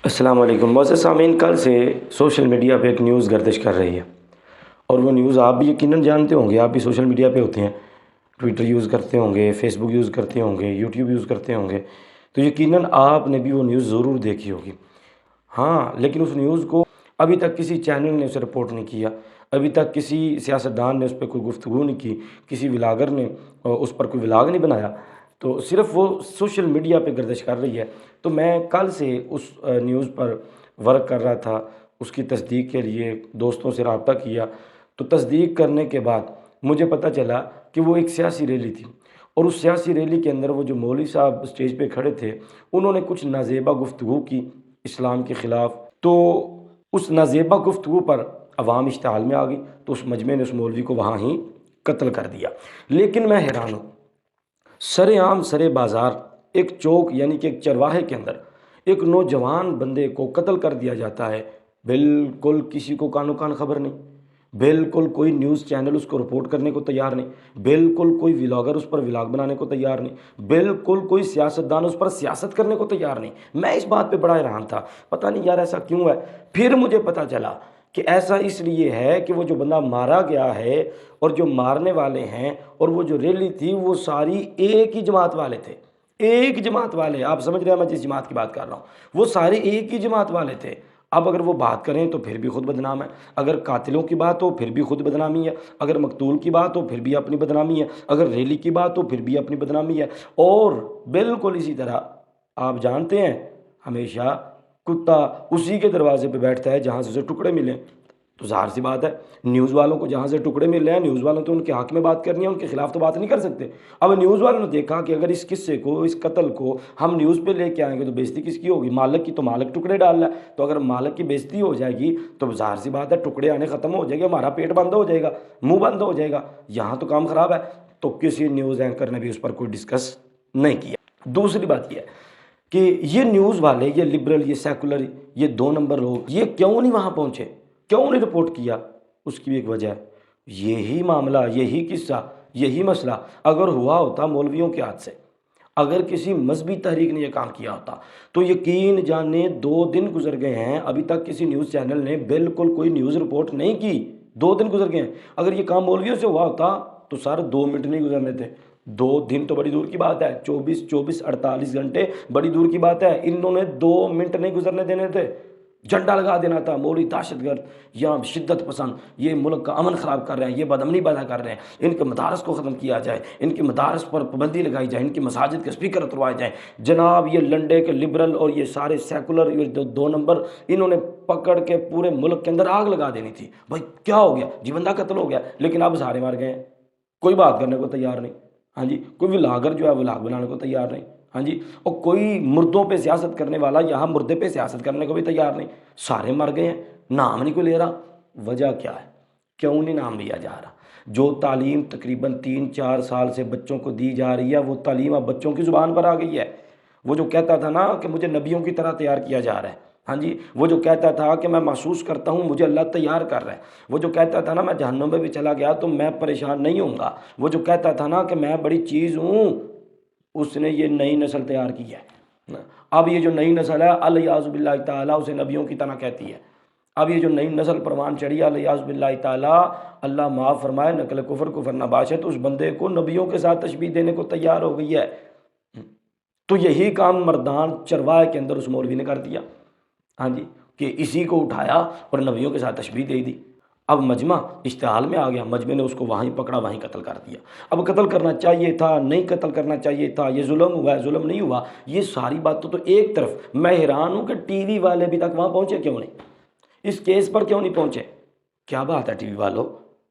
السلام علیکم معزز سامعین، کل سے سوشل میڈیا پہ ایک نیوز گردش کر رہی ہے، اور وہ نیوز آپ بھی یقیناً جانتے ہوں گے، آپ بھی سوشل میڈیا پہ ہوتے ہیں، ٹویٹر یوز کرتے ہوں گے، فیس بک یوز کرتے ہوں گے، یوٹیوب یوز کرتے ہوں گے، تو یقیناً آپ نے بھی وہ نیوز ضرور دیکھی ہوگی۔ ہاں، لیکن اس نیوز کو ابھی تک کسی چینل نے اسے رپورٹ نہیں کیا، ابھی تک کسی سیاستدان نے اس پہ کوئی گفتگو نہیں کی، کسی ولاگر نے اس پر کوئی ولاگ نہیں بنایا، تو صرف وہ سوشل میڈیا پہ گردش کر رہی ہے۔ تو میں کل سے اس نیوز پر ورک کر رہا تھا، اس کی تصدیق کے لیے دوستوں سے رابطہ کیا، تو تصدیق کرنے کے بعد مجھے پتہ چلا کہ وہ ایک سیاسی ریلی تھی، اور اس سیاسی ریلی کے اندر وہ جو مولوی صاحب اسٹیج پہ کھڑے تھے، انہوں نے کچھ نازیبا گفتگو کی اسلام کے خلاف، تو اس نازیبا گفتگو پر عوام اشتعال میں آ گئی، تو اس مجمع نے اس مولوی کو وہاں ہی قتل کر دیا۔ لیکن میں حیران ہوں، سر عام سر بازار ایک چوک یعنی کہ ایک چرواہے کے اندر ایک نوجوان بندے کو قتل کر دیا جاتا ہے، بالکل کسی کو کانو کان خبر نہیں، بالکل کوئی نیوز چینل اس کو رپورٹ کرنے کو تیار نہیں، بالکل کوئی ولاگر اس پر ولاگ بنانے کو تیار نہیں، بالکل کوئی سیاستدان اس پر سیاست کرنے کو تیار نہیں۔ میں اس بات پہ بڑا حیران تھا، پتہ نہیں یار ایسا کیوں ہے۔ پھر مجھے پتہ چلا کہ ایسا اس لیے ہے کہ وہ جو بندہ مارا گیا ہے اور جو مارنے والے ہیں اور وہ جو ریلی تھی وہ ساری ایک ہی جماعت والے تھے، ایک جماعت والے، آپ سمجھ رہے ہیں میں جس جماعت کی بات کر رہا ہوں، وہ سارے ایک ہی جماعت والے تھے۔ اب اگر وہ بات کریں تو پھر بھی خود بدنام ہے، اگر قاتلوں کی بات ہو پھر بھی خود بدنامی ہے، اگر مقتول کی بات ہو پھر بھی اپنی بدنامی ہے، اگر ریلی کی بات ہو پھر بھی اپنی بدنامی ہے۔ اور بالکل اسی طرح آپ جانتے ہیں، ہمیشہ کتا اسی کے دروازے پہ بیٹھتا ہے جہاں سے اسے ٹکڑے ملیں، تو ظاہر سی بات ہے نیوز والوں کو جہاں سے ٹکڑے مل رہے ہیں، نیوز والوں تو ان کے حق میں بات کرنی ہے، ان کے خلاف تو بات نہیں کر سکتے۔ اب نیوز والوں نے دیکھا کہ اگر اس قصے کو، اس قتل کو ہم نیوز پہ لے کے آئیں گے تو بےزتی کس کی ہوگی؟ مالک کی، تو مالک ٹکڑے ڈال رہا ہے، تو اگر مالک کی بےزتی ہو جائے گی تو ظاہر سی بات ہے ٹکڑے آنے ختم ہو جائے گا، ہمارا پیٹ بند ہو جائے گا، منہ بند ہو جائے گا، یہاں تو کام خراب ہے۔ تو کسی نیوز اینکر نے بھی اس پر کوئی ڈسکس نہیں کیا۔ دوسری بات یہ ہے کہ یہ نیوز والے، یہ لبرل، یہ سیکولر، یہ دو نمبر لوگ، یہ کیوں نہیں وہاں پہنچے، کیوں نہیں رپورٹ کیا؟ اس کی بھی ایک وجہ ہے، یہی معاملہ، یہی قصہ، یہی مسئلہ اگر ہوا ہوتا مولویوں کے ہاتھ سے، اگر کسی مذہبی تحریک نے یہ کام کیا ہوتا، تو یقین جانے 2 دن گزر گئے ہیں، ابھی تک کسی نیوز چینل نے بالکل کوئی نیوز رپورٹ نہیں کی، 2 دن گزر گئے ہیں۔ اگر یہ کام مولویوں سے ہوا ہوتا تو سارے 2 منٹ نہیں گزرنے تھے، 2 دن تو بڑی دور کی بات ہے، 48 گھنٹے بڑی دور کی بات ہے، انہوں نے 2 منٹ نہیں گزرنے دینے تھے، جھنڈا لگا دینا تھا، مولوی دہشت گرد یا شدت پسند، یہ ملک کا امن خراب کر رہے ہیں، یہ بدامنی پیدا کر رہے ہیں، ان کے مدارس کو ختم کیا جائے، ان کے مدارس پر پابندی لگائی جائے، ان کی مساجد کے اسپیکر اتروائے جائیں۔ جناب یہ لنڈے کے لبرل اور یہ سارے سیکولر، یہ 2 نمبر، انہوں نے پکڑ کے پورے ملک کے اندر آگ لگا دینی تھی۔ بھائی کیا ہو گیا جی؟ بندہ قتل ہو گیا، لیکن اب سارے مر گئے ہیں، کوئی بات کرنے کو تیار نہیں، ہاں جی، کوئی ولاگر جو ہے ولاگ بنانے کو تیار نہیں، ہاں جی، اور کوئی مردوں پہ سیاست کرنے والا یہاں مردے پہ سیاست کرنے کو بھی تیار نہیں، سارے مر گئے ہیں، نام نہیں کوئی لے رہا۔ وجہ کیا ہے؟ کیوں نہیں نام لیا جا رہا؟ جو تعلیم تقریباً 3-4 سال سے بچوں کو دی جا رہی ہے، وہ تعلیم اب بچوں کی زبان پر آ گئی ہے۔ وہ جو کہتا تھا نا کہ مجھے نبیوں کی طرح تیار کیا جا رہا ہے، ہاں جی، وہ جو کہتا تھا کہ میں محسوس کرتا ہوں مجھے اللہ تیار کر رہا ہے، وہ جو کہتا تھا نا میں جہنم میں بھی چلا گیا تو میں پریشان نہیں ہوں گا، وہ جو کہتا تھا نا کہ میں بڑی چیز ہوں، اس نے یہ نئی نسل تیار کی ہے۔ اب یہ جو نئی نسل ہے الیاذ باللہ تعالیٰ اسے نبیوں کی طرح کہتی ہے۔ اب یہ جو نئی نسل پروان چڑھی ہے الیاذ باللہ تعالیٰ، اللہ معاف فرمائے، نقل کفر کفر نباشت، اس بندے کو نبیوں کے ساتھ تشبیہ دینے کو تیار ہو گئی ہے۔ تو یہی کام مردان چرواہے کے اندر اس مولوی نے کر دیا، ہاں جی، کہ اسی کو اٹھایا اور نبیوں کے ساتھ تشبیہ دے دی۔ اب مجمع اشتعال میں آ گیا، مجمع نے اس کو وہیں پکڑا، وہیں قتل کر دیا۔ اب قتل کرنا چاہیے تھا، نہیں قتل کرنا چاہیے تھا، یہ ظلم ہوا ہے، ظلم نہیں ہوا، یہ ساری باتوں تو ایک طرف، میں حیران ہوں کہ ٹی وی والے ابھی تک وہاں پہنچے کیوں نہیں، اس کیس پر کیوں نہیں پہنچے؟ کیا بات ہے ٹی وی والوں؟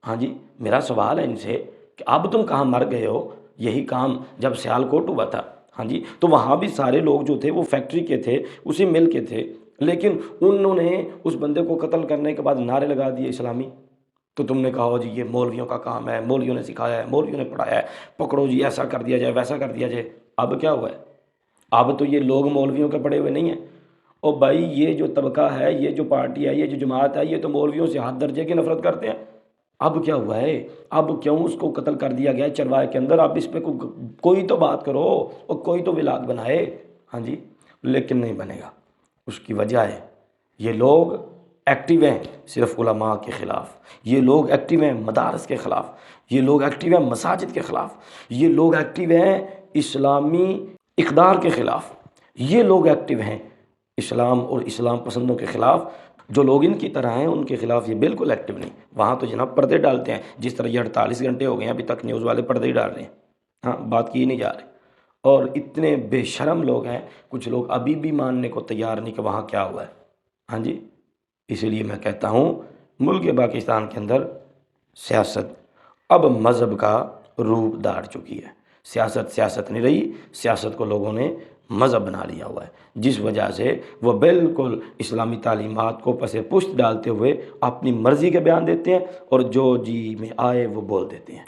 ہاں جی، میرا سوال ہے ان سے کہ اب تم کہاں مر گئے ہو؟ یہی کام جب سیالکوٹ ہوا تھا، ہاں جی، تو وہاں بھی سارے لوگ جو تھے وہ فیکٹری کے تھے، اسی مل کے تھے، لیکن انہوں نے اس بندے کو قتل کرنے کے بعد نعرے لگا دیے اسلامی، تو تم نے کہا جی یہ مولویوں کا کام ہے، مولویوں نے سکھایا ہے، مولویوں نے پڑھایا ہے، پکڑو جی ایسا کر دیا جائے، ویسا کر دیا جائے۔ اب کیا ہوا ہے؟ اب تو یہ لوگ مولویوں کے پڑے ہوئے نہیں ہیں، اور بھائی یہ جو طبقہ ہے، یہ جو پارٹی ہے، یہ جو جماعت ہے، یہ تو مولویوں سے ہاتھ درجے کی نفرت کرتے ہیں۔ اب کیا ہوا ہے؟ اب کیوں اس کو قتل کر دیا گیا ہے چرواہے کے اندر؟ اب اس پہ کوئی تو بات کرو اور کوئی تو ولاگ بنائے، ہاں جی، لیکن نہیں بنے گا، اس کی وجہ ہے یہ لوگ ایکٹیو ہیں صرف علماء کے خلاف، یہ لوگ ایکٹیو ہیں مدارس کے خلاف، یہ لوگ ایکٹیو ہیں مساجد کے خلاف، یہ لوگ ایکٹیو ہیں اسلامی اقدار کے خلاف، یہ لوگ ایکٹیو ہیں اسلام اور اسلام پسندوں کے خلاف۔ جو لوگ ان کی طرح ہیں ان کے خلاف یہ بالکل ایکٹیو نہیں۔ وہاں تو جناب پردے ڈالتے ہیں، جس طرح یہ 48 گھنٹے ہو گئے ہیں ابھی تک نیوز والے پردے ہی ڈال رہے ہیں، ہاں بات کی نہیں جا رہی۔ اور اتنے بے شرم لوگ ہیں، کچھ لوگ ابھی بھی ماننے کو تیار نہیں کہ وہاں کیا ہوا ہے۔ ہاں جی، اسی لیے میں کہتا ہوں ملک پاکستان کے اندر سیاست اب مذہب کا روپ دھار چکی ہے۔ سیاست نہیں رہی، سیاست کو لوگوں نے مذہب بنا لیا ہوا ہے، جس وجہ سے وہ بالکل اسلامی تعلیمات کو پس پشت ڈالتے ہوئے اپنی مرضی کے بیان دیتے ہیں اور جو جی میں آئے وہ بول دیتے ہیں۔